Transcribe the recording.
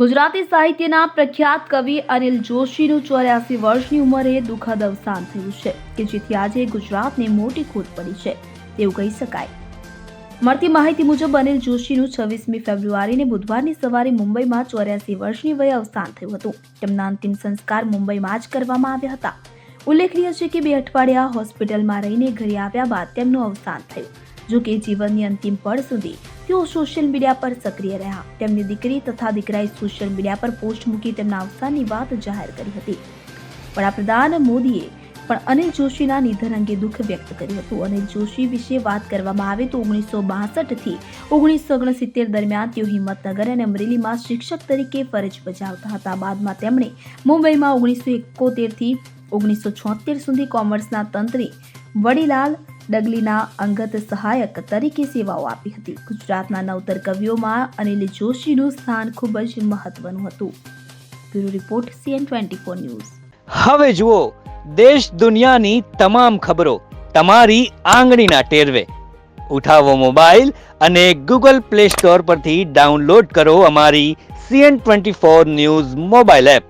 ગુજરાતી સાહિત્યના પ્રખ્યાત કવિ અનિલ જોશીનું 84 વર્ષની ઉંમરે દુઃખદ અવસાન થયું છે કે જેથી આજે ગુજરાતને મોટી ખોટ પડી છે તેવું કહી શકાય। મળતી માહિતી મુજબ અનિલ જોશીનું 26મી ફેબ્રુઆરીને બુધવારની સવારે મુંબઈમાં 84 વર્ષની વયે અવસાન થયું હતું। તેમના અંતિમ સંસ્કાર મુંબઈમાં જ કરવામાં આવ્યા હતા। ઉલ્લેખનીય છે કે 2 અઠવાડિયા હોસ્પિટલમાં રહીને ઘરે આવ્યા બાદ તેમનું અવસાન થયું। જો કે જીવનની અંતિમ પળ સુધી તેઓ સોશિયલ મીડિયા પર સક્રિય રહ્યા। તેમની દીકરી તથા દીકરાએ સોશિયલ મીડિયા પર પોસ્ટ મૂકી તેમના અવસાનની વાત જાહેર કરી હતી। વડાપ્રધાન મોદીએ પણ અનિલ જોશીના નિધન અંગે દુઃખ વ્યક્ત કર્યું હતું। અનિલ જોશી વિશે વાત કરવામાં આવે તો 1962 થી 1969 દરમિયાન તેઓ હિંમતનગર અને અમરેલીમાં શિક્ષક તરીકે ફરજ બજાવતા હતા। બાદમાં તેમણે મુંબઈમાં 1971 થી 1976 સુધી કોમર્સના તંત્રી વડીલાલ ડગલીના અંગત સહાયક તરીકે સેવાઓ આપી હતી। ગુજરાતના નવતર કવિઓમાં અનિલ જોશીનું સ્થાન ખૂબ જ મહત્વનું હતું। Bureau report CN24 news. હવે જુઓ દેશ દુનિયાની તમામ ખબરો તમારી આંગળીના ટેરવે। ઉઠાવો મોબાઈલ અને Google Play Store પરથી ડાઉનલોડ કરો અમારી CN24 ન્યૂઝ મોબાઈલ એપ।